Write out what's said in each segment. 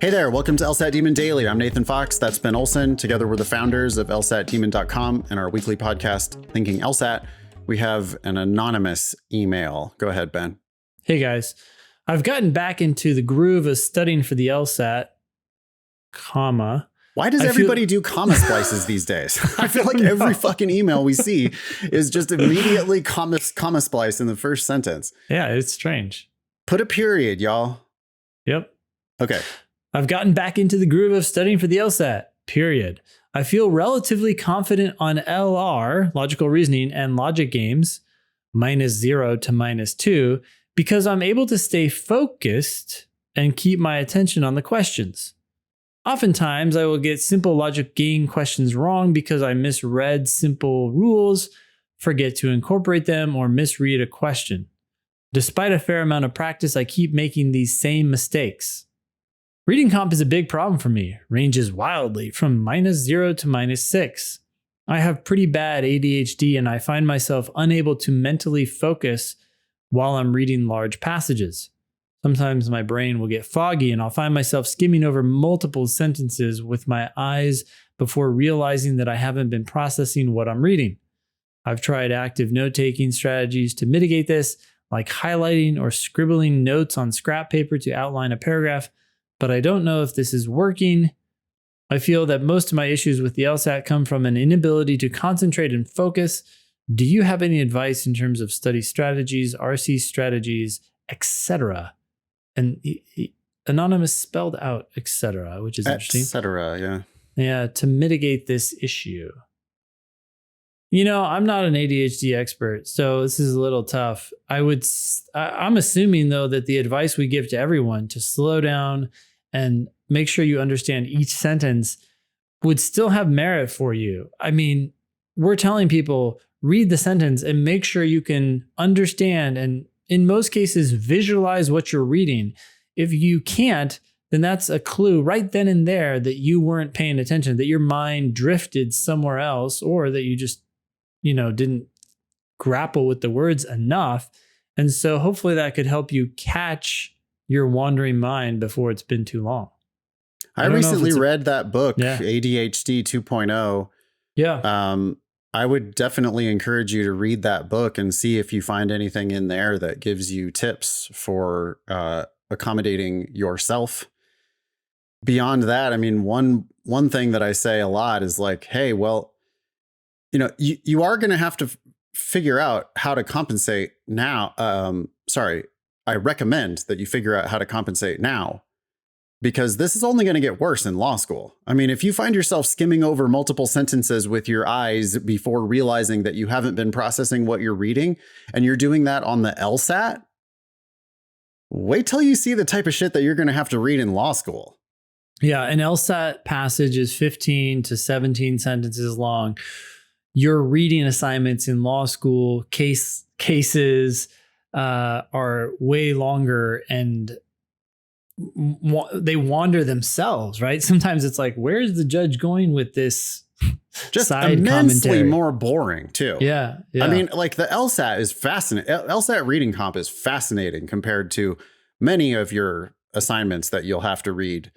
Hey there, welcome to LSAT Demon Daily. I'm Nathan Fox. That's Ben Olson. Together we're the founders of LSATdemon.com and our weekly podcast, Thinking LSAT. We have an anonymous email. Go ahead, Ben. Hey guys, I've gotten back into the groove of studying for the LSAT, Why does everybody do comma splices these days? I feel like every fucking email we see is just immediately comma splice in the first sentence. Yeah, it's strange. Put a period, y'all. Yep. Okay. I've gotten back into the groove of studying for the LSAT, period. I feel relatively confident on LR, logical reasoning, and logic games, -0 to -2, because I'm able to stay focused and keep my attention on the questions. Oftentimes, I will get simple logic game questions wrong because I misread simple rules, forget to incorporate them, or misread a question. Despite a fair amount of practice, I keep making these same mistakes. Reading comp is a big problem for me, ranges wildly from -0 to -6. I have pretty bad ADHD and I find myself unable to mentally focus while I'm reading large passages. Sometimes my brain will get foggy and I'll find myself skimming over multiple sentences with my eyes before realizing that I haven't been processing what I'm reading. I've tried active note-taking strategies to mitigate this, like highlighting or scribbling notes on scrap paper to outline a paragraph, but I don't know if this is working. I feel that most of my issues with the LSAT come from an inability to concentrate and focus. Do you have any advice in terms of study strategies, RC strategies, etc.? And Anonymous spelled out etc., which is interesting. Etc., yeah. Yeah, to mitigate this issue. You know, I'm not an ADHD expert, so this is a little tough. I'm assuming, though, that the advice we give to everyone to slow down and make sure you understand each sentence would still have merit for you. I mean, we're telling people, read the sentence and make sure you can understand and, in most cases, visualize what you're reading. If you can't, then that's a clue right then and there that you weren't paying attention, that your mind drifted somewhere else, or that you just, didn't grapple with the words enough. And so hopefully that could help you catch your wandering mind before it's been too long. I recently read that book, ADHD 2.0. Yeah. I would definitely encourage you to read that book and see if you find anything in there that gives you tips for accommodating yourself. Beyond that, I mean, one thing that I say a lot is like, hey, well, you are going to have to figure out how to compensate now. I recommend that you figure out how to compensate now, because this is only going to get worse in law school. I mean, if you find yourself skimming over multiple sentences with your eyes before realizing that you haven't been processing what you're reading, and you're doing that on the LSAT, wait till you see the type of shit that you're going to have to read in law school. Yeah, an LSAT passage is 15 to 17 sentences long. Your reading assignments in law school cases are way longer, and they wander themselves, right? Sometimes it's like, where's the judge going with this? Just side immensely commentary. More boring too. Yeah. I mean, like the LSAT is fascinating. LSAT reading comp is fascinating compared to many of your assignments that you'll have to read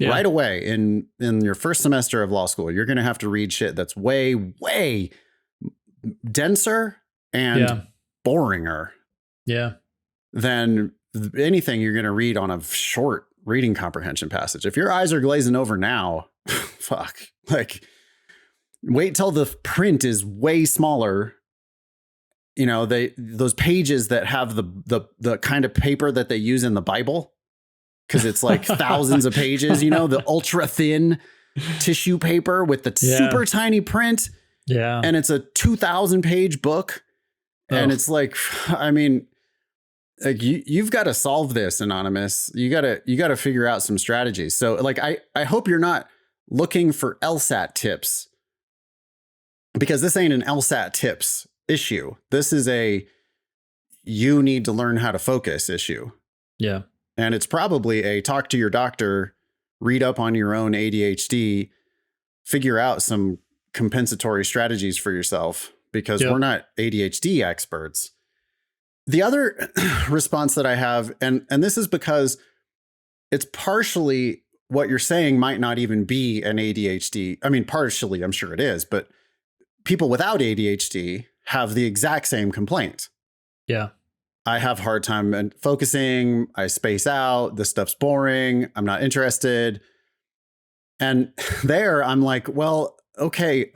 right away in your first semester of law school. You're going to have to read shit that's way, way denser and boringer than anything you're going to read on a short reading comprehension passage. If your eyes are glazing over now, fuck, like wait till the print is way smaller. Those pages that have the kind of paper that they use in the Bible, because it's like thousands of pages, the ultra thin tissue paper with the super tiny print. Yeah. And it's a 2,000 page book. And it's like, I mean, like you've got to solve this, Anonymous. You got to figure out some strategies. So like, I hope you're not looking for LSAT tips, because this ain't an LSAT tips issue. This is you need to learn how to focus issue. Yeah. And it's probably a talk to your doctor, read up on your own ADHD, figure out some compensatory strategies for yourself, because we're not ADHD experts. The other response that I have, and this is because it's partially what you're saying might not even be an ADHD. I mean, partially, I'm sure it is, but people without ADHD have the exact same complaint. Yeah. I have a hard time focusing. I space out. This stuff's boring. I'm not interested. And there I'm like, well, okay,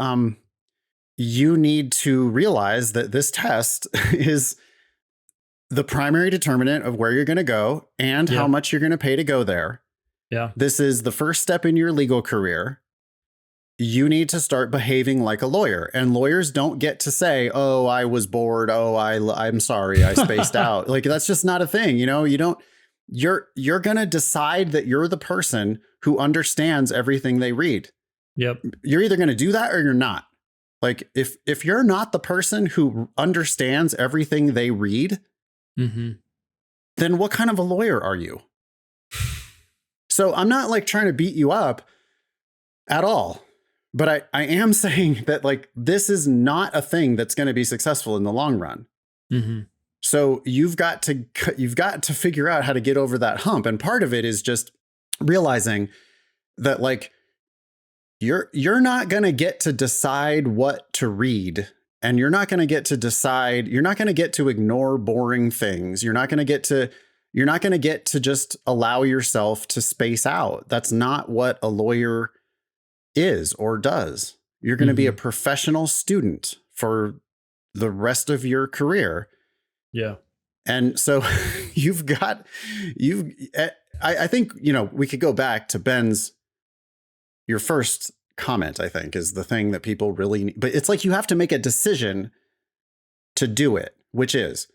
you need to realize that this test is the primary determinant of where you're going to go and how much you're going to pay to go there. Yeah. This is the first step in your legal career. You need to start behaving like a lawyer, and lawyers don't get to say, oh, I was bored. Oh, I'm sorry. I spaced out. Like, that's just not a thing. You know, you're going to decide that you're the person who understands everything they read. Yep. You're either going to do that or you're not. Like, if you're not the person who understands everything they read, then what kind of a lawyer are you? So I'm not like trying to beat you up at all. But I am saying that, like, this is not a thing that's going to be successful in the long run. So you've got to figure out how to get over that hump. And part of it is just realizing that, like, you're not going to get to decide what to read, and you're not going to get to ignore boring things. You're not going to get to just allow yourself to space out. That's not what a lawyer is or does. You're going to be a professional student for the rest of your career. Yeah. And so I think, you know, we could go back to your first comment, I think, is the thing that people really need. But it's like, you have to make a decision to do it, which is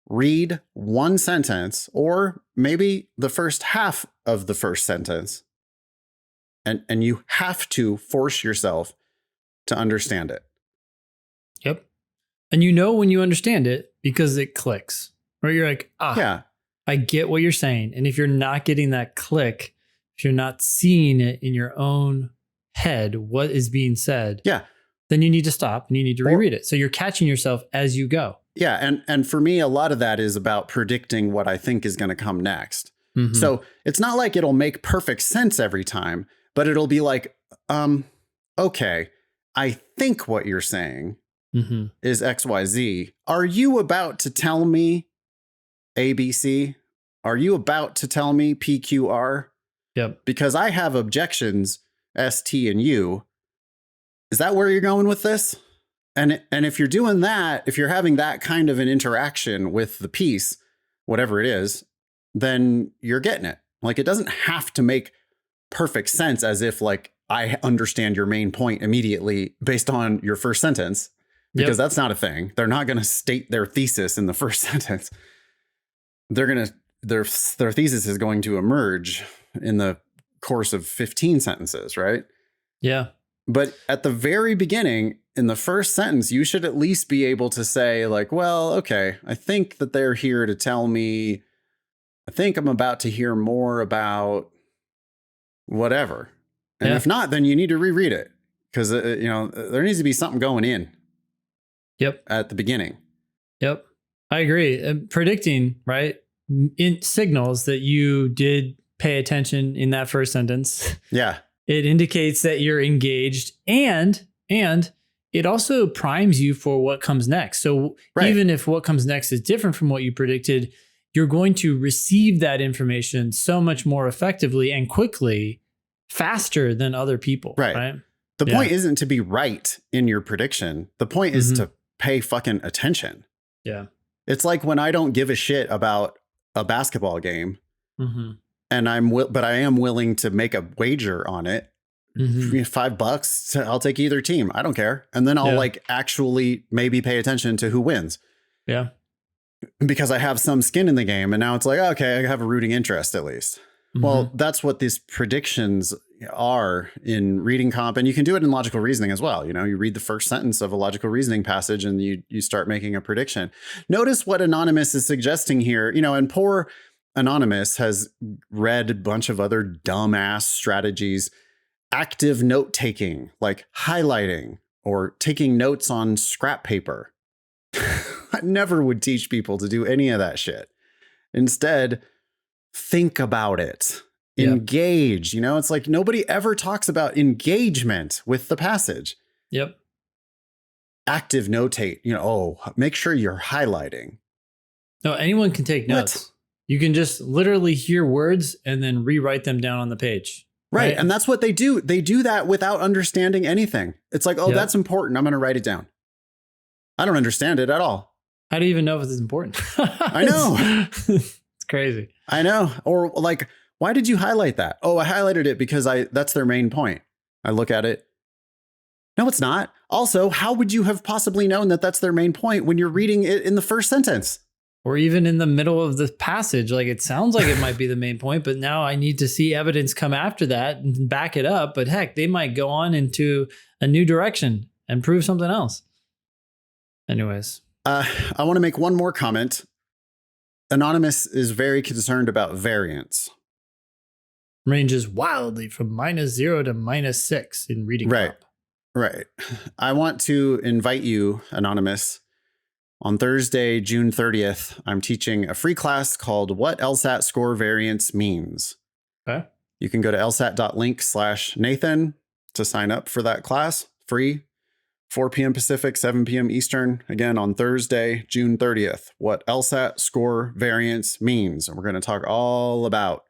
read one sentence, or maybe the first half of the first sentence. And you have to force yourself to understand it. Yep. And you know when you understand it because it clicks. Right? You're like, yeah, I get what you're saying. And if you're not getting that click, if you're not seeing it in your own head, what is being said, then you need to stop and you need to reread it. So you're catching yourself as you go. Yeah. And for me, a lot of that is about predicting what I think is going to come next. So it's not like it'll make perfect sense every time, but it'll be like, okay, I think what you're saying is XYZ. Are you about to tell me ABC? Are you about to tell me PQR? Yep. Because I have objections, ST and U. Is that where you're going with this? And if you're doing that, if you're having that kind of an interaction with the piece, whatever it is, then you're getting it. Like, it doesn't have to make perfect sense as if, like, I understand your main point immediately based on your first sentence, because that's not a thing. They're not going to state their thesis in the first sentence. Their thesis is going to emerge in the course of 15 sentences, right? Yeah. But at the very beginning, in the first sentence, you should at least be able to say, like, well, okay, I think that they're here to tell me, I think I'm about to hear more about whatever. And if not, then you need to reread it, because, you know, there needs to be something going in. Yep. At the beginning. Yep. I agree. Predicting, right, in signals that you did pay attention in that first sentence. Yeah. It indicates that you're engaged, and it also primes you for what comes next. So even if what comes next is different from what you predicted, you're going to receive that information so much more effectively and quickly, faster than other people. Right. The point isn't to be right in your prediction. The point is to pay fucking attention. Yeah. It's like when I don't give a shit about a basketball game, and but I am willing to make a wager on it. $5, I'll take either team. I don't care. And then I'll like actually maybe pay attention to who wins. Yeah. Because I have some skin in the game. And now it's like, okay, I have a rooting interest at least. Well, that's what these predictions are in reading comp. And you can do it in logical reasoning as well. You know, you read the first sentence of a logical reasoning passage and you start making a prediction. Notice what Anonymous is suggesting here, you know, and poor Anonymous has read a bunch of other dumbass strategies. Active note taking, like highlighting or taking notes on scrap paper. I never would teach people to do any of that shit. Instead, think about it Yep. Engage. You know, it's like nobody ever talks about engagement with the passage. Yep. Active notate. You know, oh, make sure you're highlighting. No, anyone can take notes. You can just literally hear words and then rewrite them down on the page. Right. And that's what they do. They do that without understanding anything. It's like, oh, that's important. I'm going to write it down. I don't understand it at all. How do you even know if it's important? I know. It's crazy. I know. Or like, why did you highlight that? Oh, I highlighted it because that's their main point. I look at it. No, it's not. Also, how would you have possibly known that that's their main point when you're reading it in the first sentence? Or even in the middle of the passage, like it sounds like it might be the main point, but now I need to see evidence come after that and back it up. But heck, they might go on into a new direction and prove something else. Anyways. I want to make one more comment. Anonymous is very concerned about variance. Ranges wildly from -0 to -6 in reading. Right. Right. I want to invite you, Anonymous. On Thursday, June 30th, I'm teaching a free class called What LSAT Score Variance Means. Okay. You can go to lsat.link/Nathan to sign up for that class. Free. 4 p.m. Pacific, 7 p.m. Eastern. Again, on Thursday, June 30th. What LSAT Score Variance Means. And we're going to talk all about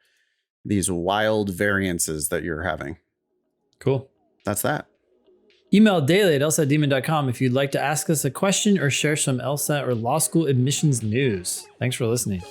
these wild variances that you're having. Cool. That's that. Email daily@lsatdemon.com if you'd like to ask us a question or share some LSAT or law school admissions news. Thanks for listening.